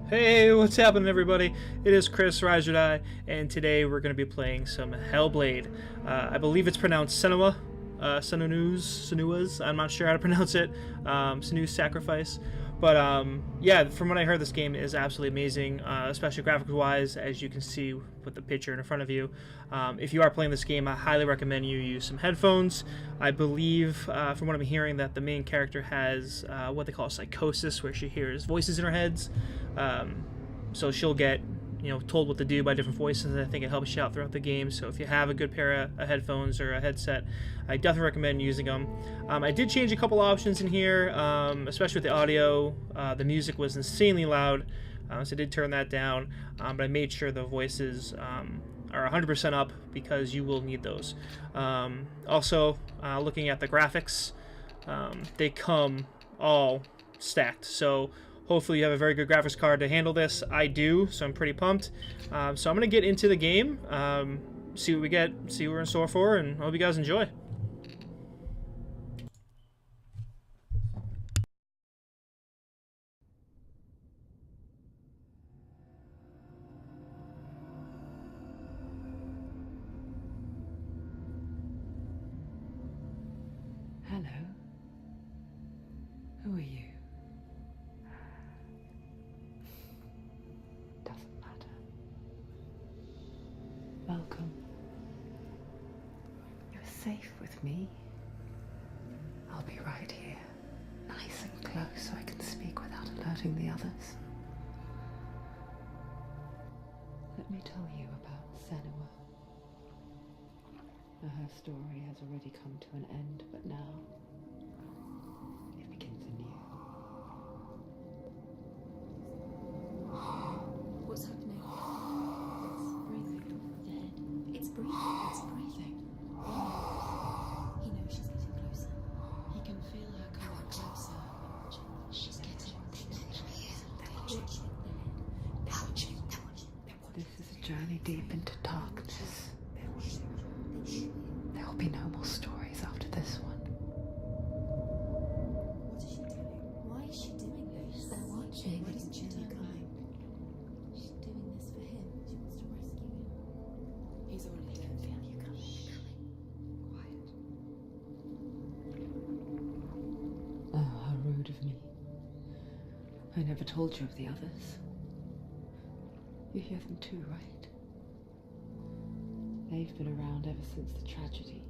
Hey, what's happening, everybody? It is ChrisRiseOrDie, and today we're going to be playing some Hellblade. I believe it's pronounced Senua, Senua's. I'm not sure how to pronounce it. Senua's Sacrifice. But yeah, from what I heard, this game is absolutely amazing, especially graphics-wise, as you can see with the picture in front of you. If you are playing this game, I highly recommend you use some headphones. I believe, from what I'm hearing, that the main character has what they call psychosis, where she hears voices in her heads. So she'll get, told what to do by different voices, and I think it helps you out throughout the game. So if you have a good pair of headphones or a headset, I definitely recommend using them. I did change a couple options in here, especially with the audio. The music was insanely loud, so I did turn that down, but I made sure the voices are 100% up because you will need those. Also, looking at the graphics, they come all stacked, so hopefully you have a very good graphics card to handle this. I do, so I'm pretty pumped. So I'm going to get into the game, see what we get, see what we're in store for, and hope you guys enjoy. Hello. Who are you? Doesn't matter. Welcome. You're safe with me. I'll be right here, nice and close so I can speak without alerting the others. Let me tell you about Senua. Her story has already come to an end, but now it begins anew. What's happening? It's breathing. Dead. It's breathing. It's breathing. He knows she's getting closer. He can feel her coming closer. She's getting closer. This is a journey deep into darkness. There will be no more stories after this one. What is she doing? Why is she doing this? They're watching. Why doesn't she turn around? She's doing this for him. She wants to rescue him. He's already dead. Feel you coming. Quiet. Oh, how rude of me. I never told you of the others. You hear them too, right? They've been around ever since the tragedy.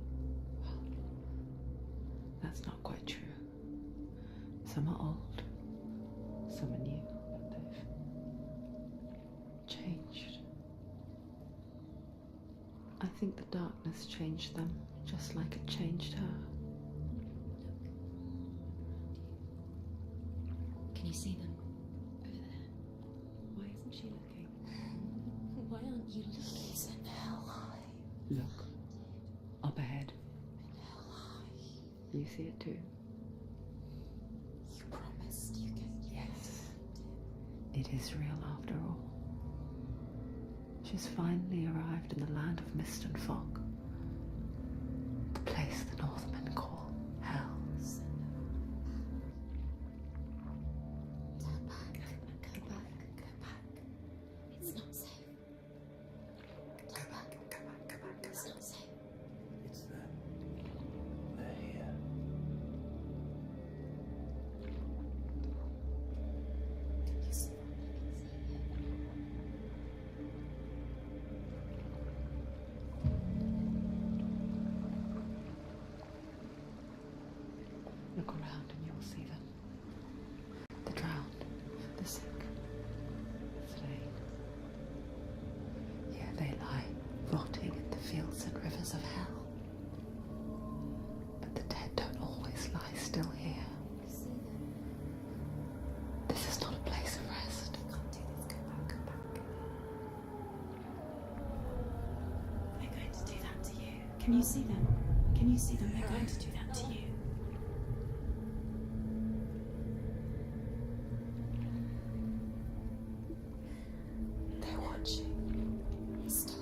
Well, that's not quite true. Some are old, some are new, but they've changed. I think the darkness changed them, just like it changed her. Can you see them? Over there. Why isn't she looking? Why aren't you looking? He's in hell high. Look, up ahead. In hell high. You see it too? You promised you could. Yes. It is real after all. She's finally arrived in the land of mist and fog. The place the Northmen call hell. Turn back. Go back. Go back. It's not safe. Go back. Go back. Go back. It's not safe. It's them. They're here. You see them? Look around and you'll see them. The drowned, the sick, the slain. Here they lie, rotting in the fields and rivers of hell. But the dead don't always lie still here. You see them? This is not a place of rest. You can't do this. Go back. Go back. They're going to do that to you. Can you see them? Can you see them? They're going to do that to you. They're watching. Stop.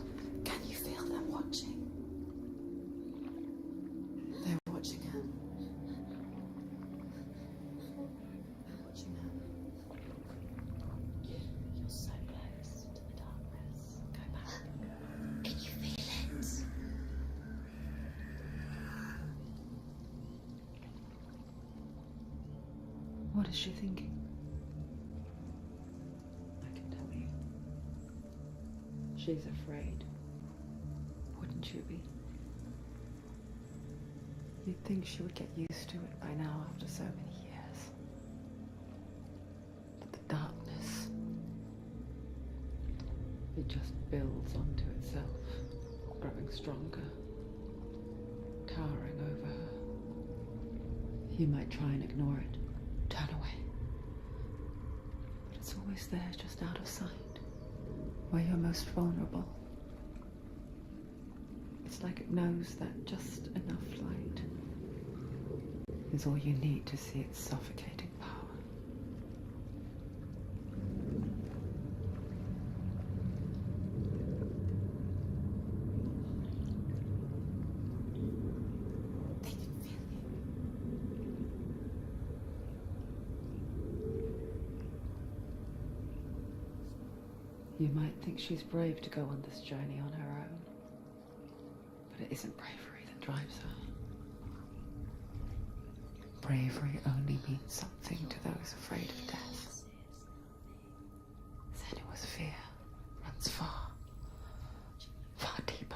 Can you feel them watching? They're watching her. They're watching her. What is she thinking? I can tell you. She's afraid. Wouldn't you be? You'd think she would get used to it by now after so many years. But the darkness, it just builds onto itself, growing stronger, towering over her. You might try and ignore it, turn away. But it's always there, just out of sight, where you're most vulnerable. It's like it knows that just enough light is all you need to see its suffocating power. They can feel you. You might think she's brave to go on this journey on her own, but it isn't bravery that drives her. Bravery only means something to those afraid of death. Senua's fear runs far, far deeper.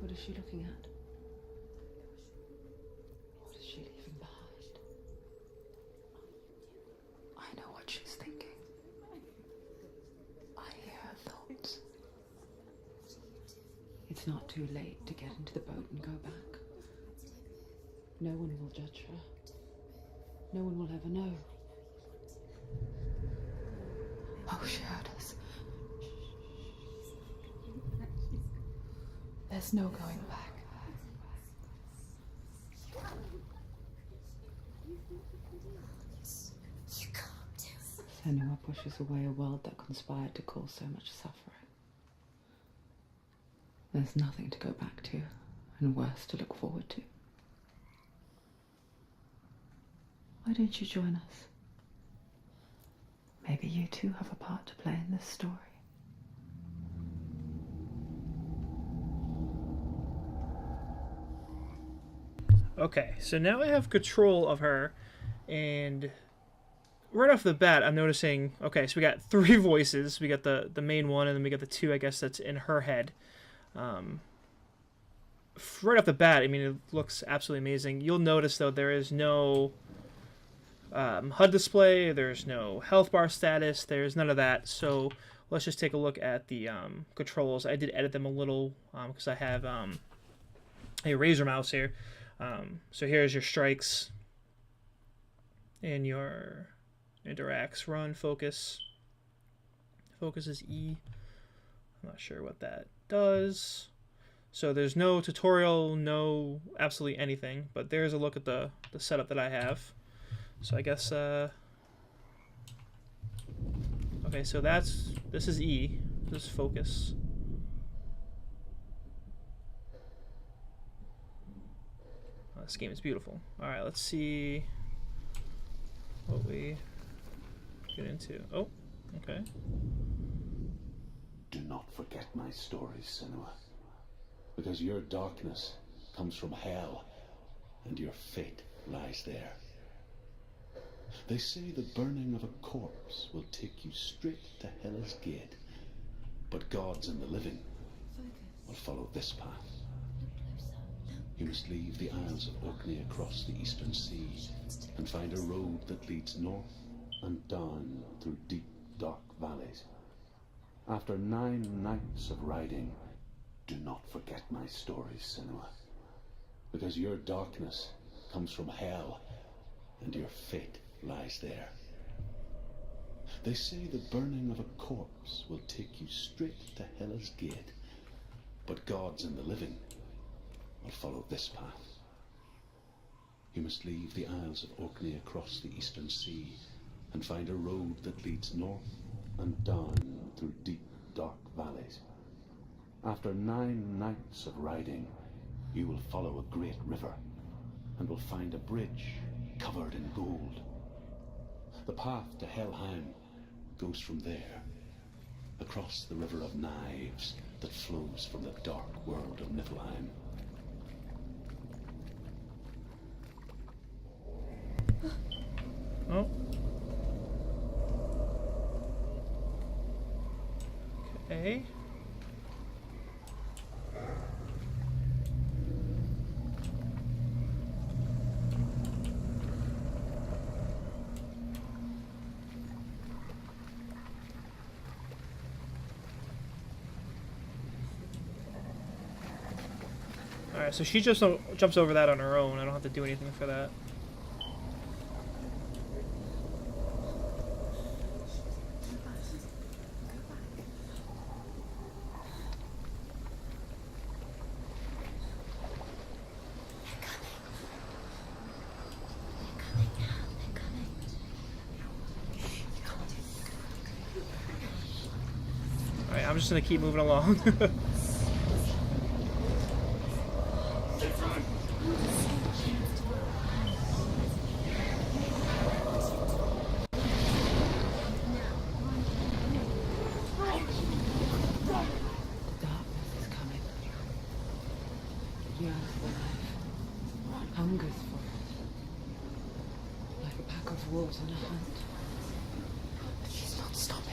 What is she looking at? What is she leaving behind? I know what she's thinking. I hear her thoughts. It's not too late to get into the boat and go back. No one will judge her. No one will ever know. Oh, she heard us. There's no going back. You can't do it. Senua pushes away a world that conspired to cause so much suffering. There's nothing to go back to, and worse to look forward to. Why don't you join us? Maybe you too have a part to play in this story. Okay, so now I have control of her, and right off the bat, I'm noticing, okay, so we got 3 voices. We got the main one, and then we got the 2, I guess, that's in her head. Right off the bat, I mean, it looks absolutely amazing. You'll notice, though, there is no HUD display, there's no health bar status, there's none of that. So let's just take a look at the controls. I did edit them a little because I have a Razer mouse here. So here's your strikes and your interacts, run, focus. Focus is E. I'm not sure what that does. So there's no tutorial, no absolutely anything, but there's a look at the setup that I have. So I guess, okay, so this is E, this is focus. Oh, this game is beautiful. All right, let's see what we get into. Oh, okay. Do not forget my stories, Senua, because your darkness comes from hell, and your fate lies there. They say the burning of a corpse will take you straight to Hell's Gate, but gods and the living will follow this path. You must leave the Isles of Orkney across the eastern sea and find a road that leads north and down through deep, dark valleys. After 9 nights of riding, do not forget my stories, Senua, because your darkness comes from hell, and your fate lies there. They say the burning of a corpse will take you straight to Hell's Gate, but gods and the living will follow this path. you must leave the Isles of Orkney across the eastern sea and find a road that leads north and down through deep, dark valleys. After 9 nights of riding, you will follow a great river and will find a bridge covered in gold. The path to Helheim goes from there, across the River of Knives that flows from the dark world of Niflheim. Oh. Okay. Alright, so she just jumps over that on her own. I don't have to do anything for that. Alright, I'm just gonna keep moving along. Hungers for it, like a pack of wolves on a hunt. But she's not stopping.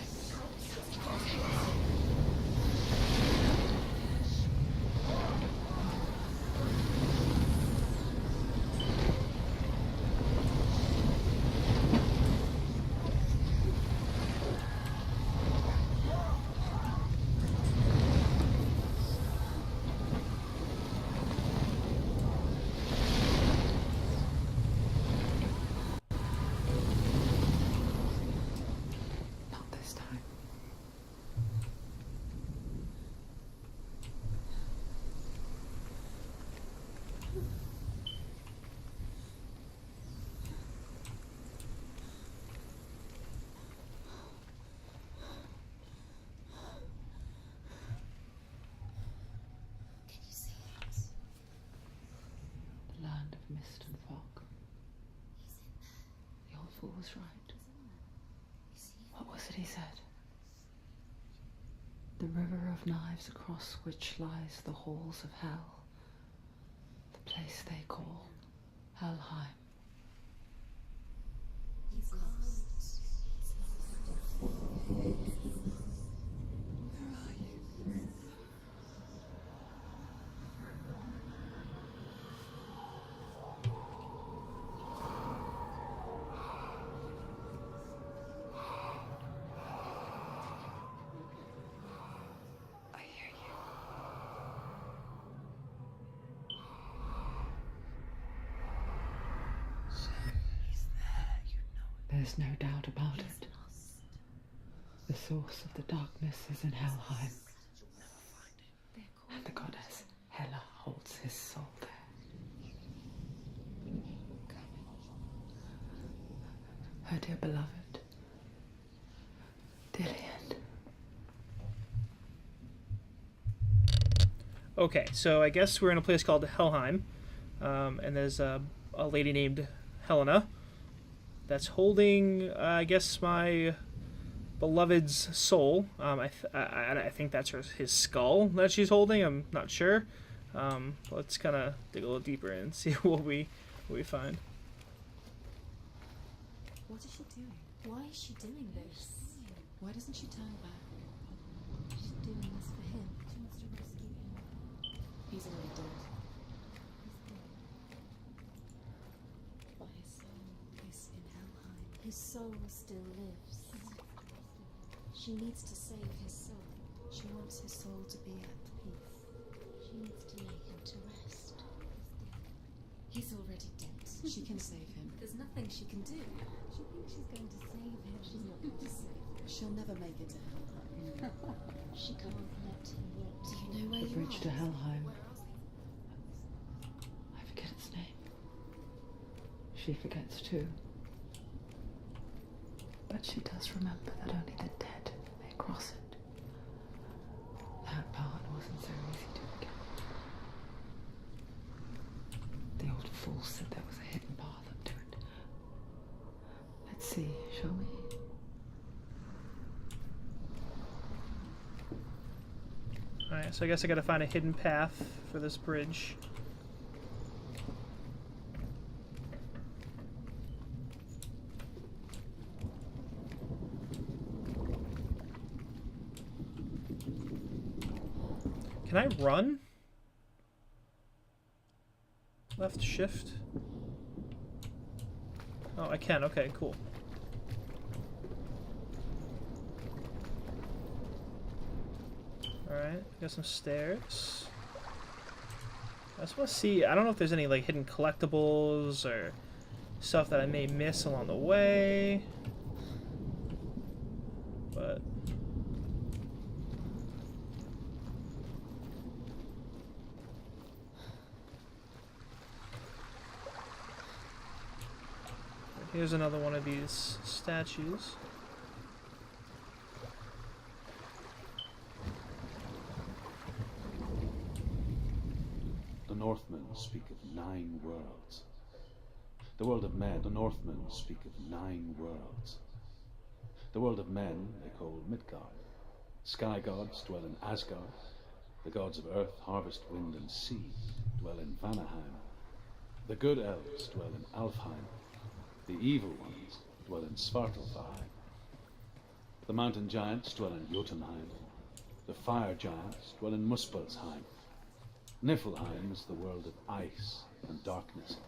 Mist and fog. The old fool was right. What was it he said? The river of knives across which lies the halls of hell. The place they call Helheim. There's no doubt about it. The source of the darkness is in Helheim. And the goddess Hela holds his soul there. Her dear beloved, Dillian. Okay, so I guess we're in a place called Helheim, and there's a lady named Helena that's holding, I guess, my beloved's soul. I think that's his skull that she's holding. I'm not sure. Let's kind of dig a little deeper and see what we find. What is she doing? Why is she doing this? Why doesn't she turn back? She's doing this for him. She wants to rescue him. He's already dead. But his soul is in Helheim. His soul still lives. She needs to save his soul. She wants his soul to be at peace. She needs to lay him to rest. He's already dead. She can save him. There's nothing she can do. She thinks she's going to save him. She's not going to save him. She'll never make it to Helheim. She can't let him rot. Do you know where The you bridge are? to Helheim. I forget its name. She forgets too. But she does remember that only the dead may cross it. That part wasn't so easy to forget. The old fool said there was a hidden path up to it. Let's see, shall we? Alright, so I guess I gotta find a hidden path for this bridge. Can I run? Left shift? Oh, I can. Okay, cool. Alright, got some stairs. I just want to see, I don't know if there's any like hidden collectibles or stuff that I may miss along the way. But here's another one of these statues. The Northmen speak of 9 worlds. The world of men, the Northmen speak of 9 worlds. The world of men they call Midgard. Sky gods dwell in Asgard. The gods of earth, harvest, wind, and sea dwell in Vanaheim. The good elves dwell in Alfheim. The evil ones dwell in Svartalfheim. The mountain giants dwell in Jotunheim. The fire giants dwell in Muspelheim. Niflheim is the world of ice and darkness.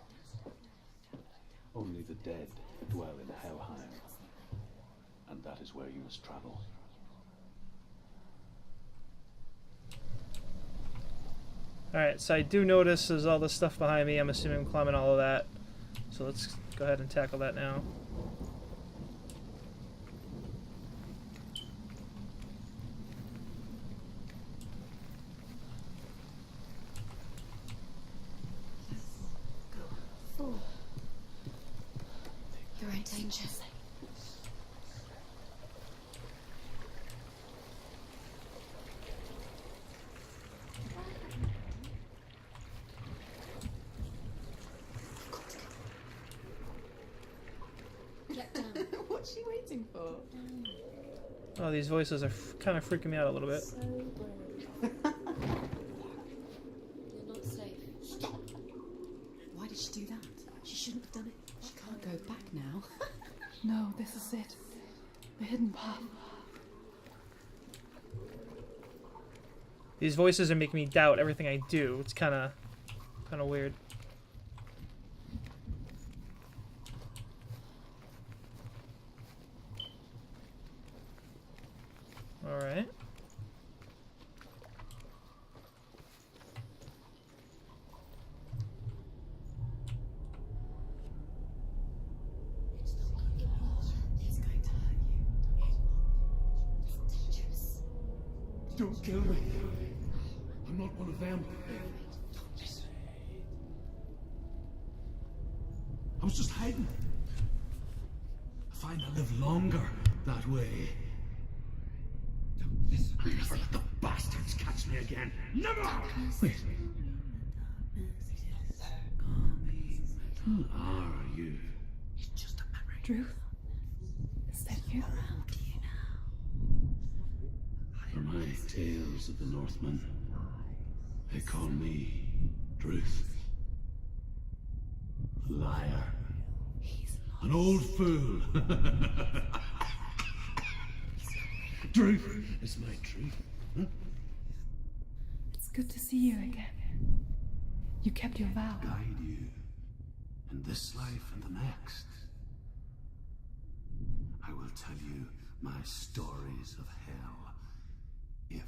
Only the dead dwell in Helheim, and that is where you must travel. Alright, so I do notice there's all this stuff behind me. I'm assuming I'm climbing all of that. So let's go ahead and tackle that now. You're in danger. Get down. What's she waiting for? Oh, these voices are kind of freaking me out a little bit. So brave. You're not safe. Stop! Why did she do that? She shouldn't have done it. She can't go back now. No, this is it. The hidden path. These voices are making me doubt everything I do. It's kind of weird. All right. He's going to hurt you. It's dangerous. Don't kill me. I'm not one of them. I was just hiding. I find I live longer that way. I'll never let the bastards catch me again. Never! Wait. Who are you? It's just a memory. Druth? Is that you? Around you now. For my tales of the Northmen, they call me Druth. A liar. He's An old fool. Truth is my truth. Huh? It's good to see you again. You kept your vow. Guide you in this life and the next. I will tell you my stories of hell, if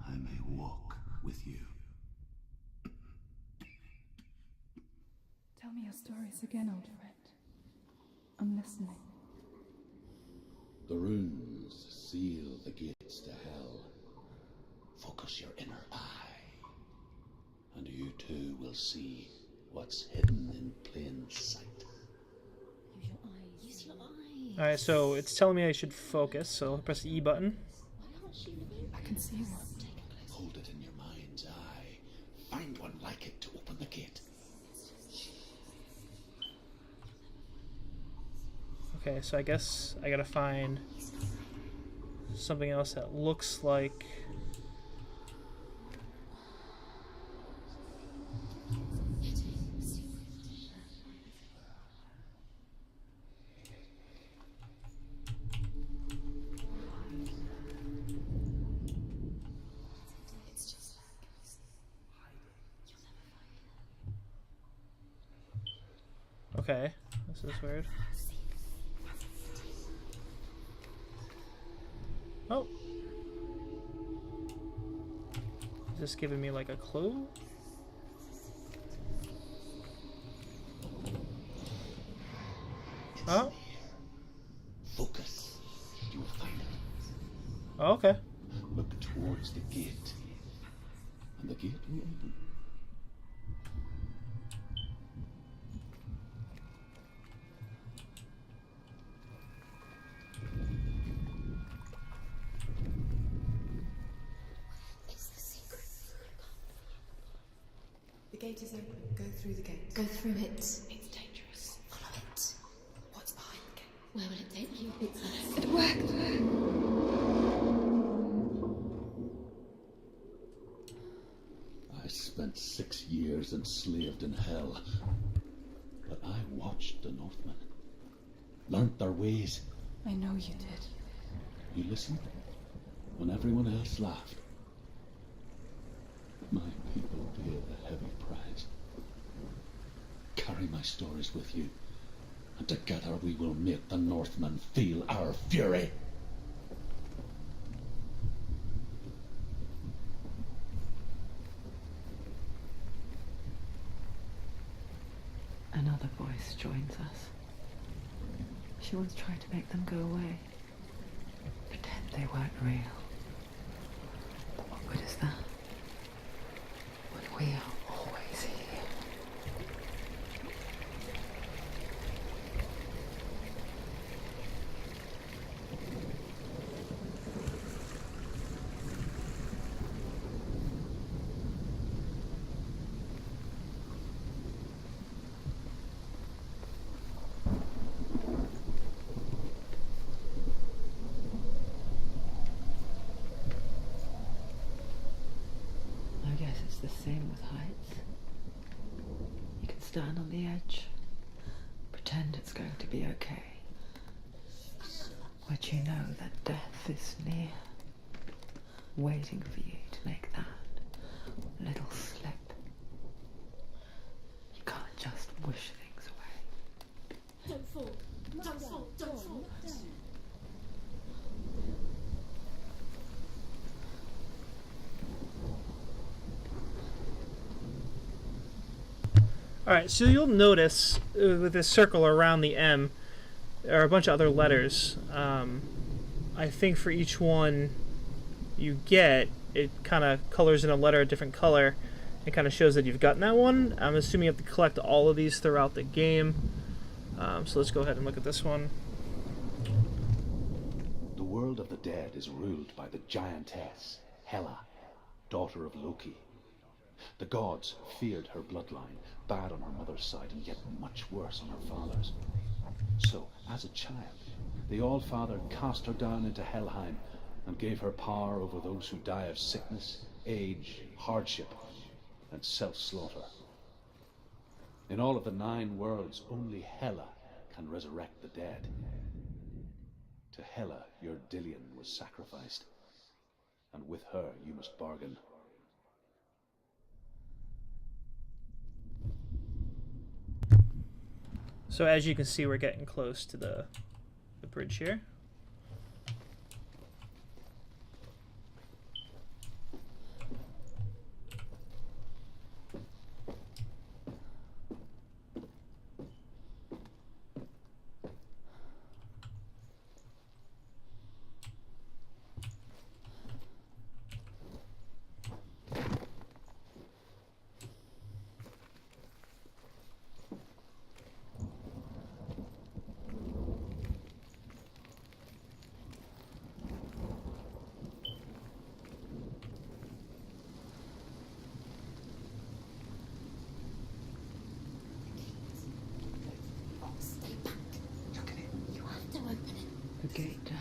I may walk with you. Tell me your stories again, old friend. I'm listening. The runes seal the gates to hell. Focus your inner eye, and you too will see what's hidden in plain sight. Use your eyes. Use your eyes. Alright, so it's telling me I should focus, so I'll press the E button. Why can't she focus? I can see one. Hold it in your mind's eye. Find one like it to open the gate. Okay, so I guess I gotta find something else that looks like... Okay, this is weird. Oh! Is this giving me like a clue? Oh! Focus. You will find it. Oh, okay. Look towards the gate. And the gate will open. It's the secret. The gate is open. Go through the gate. Go through it. It's dangerous. Follow it. What's behind the gate? Where will it take you? It worked. I spent 6 years enslaved in hell. But I watched the Northmen. Learnt their ways. I know you did. You listened when everyone else laughed. My people paid a heavy price. Carry my stories with you, and together we will make the Northmen feel our fury. Another voice joins us. She once tried to make them go away. Pretend they weren't real. But what good is that? When we are always here. I guess it's the same with heights. You can stand on the edge, pretend it's going to be okay. But you know that death is near, waiting for you to make that little slip. You can't just wish things away. Don't fall. Don't fall. Don't fall. Alright, so you'll notice with this circle around the M, there are a bunch of other letters. I think for each one you get, it kind of colors in a letter a different color. It kind of shows that you've gotten that one. I'm assuming you have to collect all of these throughout the game. So let's go ahead and look at this one. The world of the dead is ruled by the giantess, Hela, daughter of Loki. The gods feared her bloodline, bad on her mother's side and yet much worse on her father's. So, as a child, the All-Father cast her down into Helheim and gave her power over those who die of sickness, age, hardship, and self-slaughter. In all of the 9 worlds, only Hela can resurrect the dead. To Hela, your Dillion was sacrificed, and with her you must bargain. So as you can see, we're getting close to the bridge here.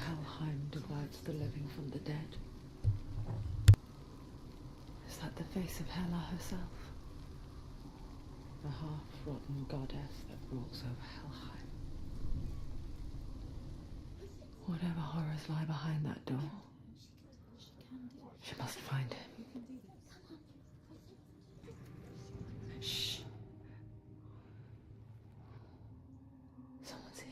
Helheim divides the living from the dead. Is that the face of Hela herself? The half-rotten goddess that rules over Helheim. Whatever horrors lie behind that door, she must find him. Shh. Someone's here.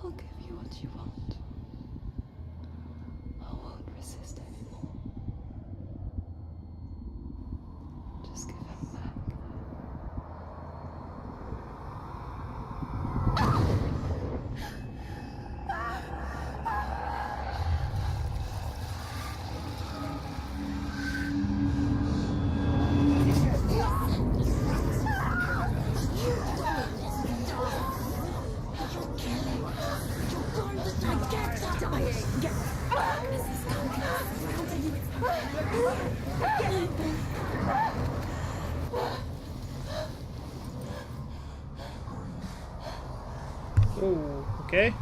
I'll give you what you want. I won't resist anymore. Just give him back. Oh, okay.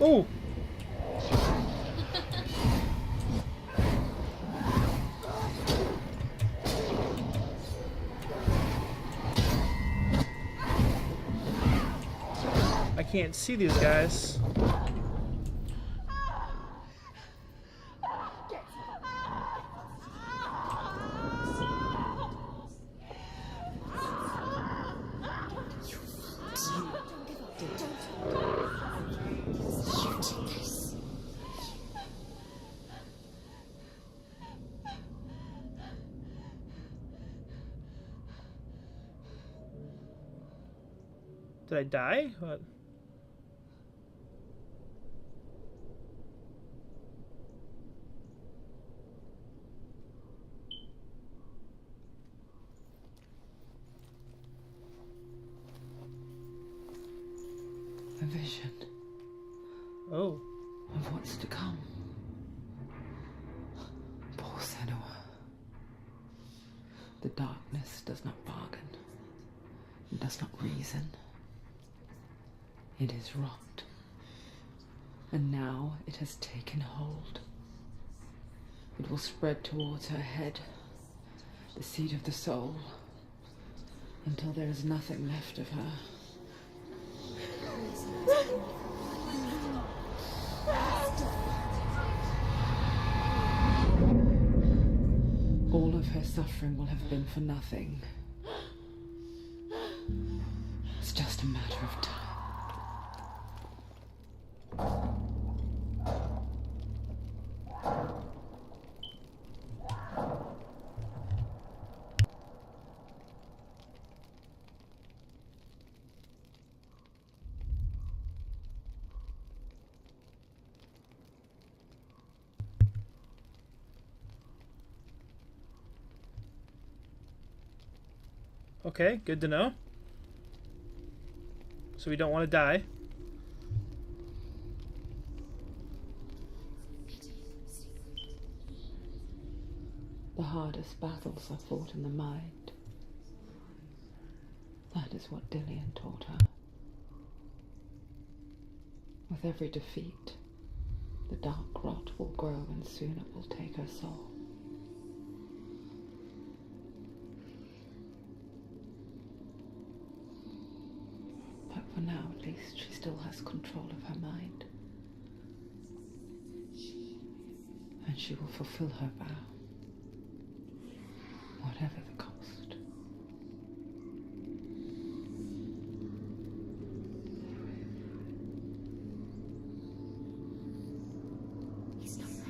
Oh! I can't see these guys. Did I die? What? A vision Oh. of what's to come. Poor Senua. The darkness does not bargain. It does not reason. It is rot. And now it has taken hold. It will spread towards her head, the seat of the soul, until there is nothing left of her. All of her suffering will have been for nothing. It's just a matter of time. Okay, good to know. so we don't want to die. The hardest battles are fought in the mind. That is what Dillian taught her. With every defeat, the dark rot will grow and soon it will take her soul. But for now, at least, she still has control of her mind. And she will fulfill her vow, whatever the cost. He's not right.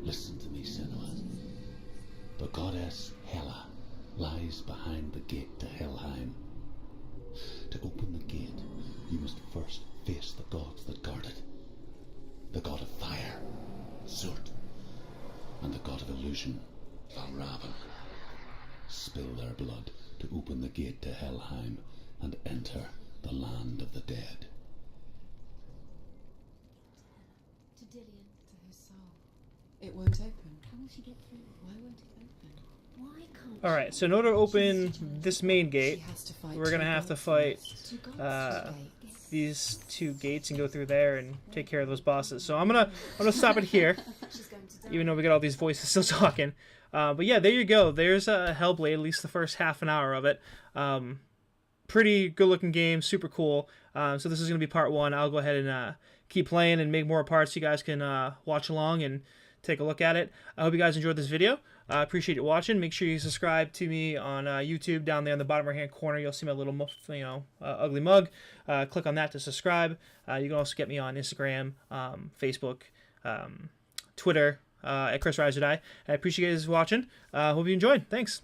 Listen to me, Senua. The goddess Hela lies behind the gate to Helheim. To open the gate, you must first face the gods that guard it. The god of fire, Surt, and the god of illusion, Valravn. Spill their blood to open the gate to Helheim and enter the land of the dead. To Dillian. To his soul. It won't open. How will she get through? Why won't it open? Why can't Alright, so in order to open this main gate, She has to fight we're going to two have to gods fight first. Two gods? Gates. these two gates and go through there and take care of those bosses. So I'm gonna stop it here, She's going to die. even though we got all these voices still talking. But yeah, there you go. There's Hellblade, at least the first half an hour of it. Pretty good looking game, super cool. So this is gonna be part one. I'll go ahead and keep playing and make more parts so you guys can watch along and take a look at it. I hope you guys enjoyed this video. I appreciate you watching. Make sure you subscribe to me on YouTube. Down there in the bottom right hand corner, you'll see my little ugly mug. Click on that to subscribe. You can also get me on Instagram, Facebook, Twitter, at ChrisRiseOrDie. I appreciate you guys watching. Hope you enjoyed. Thanks.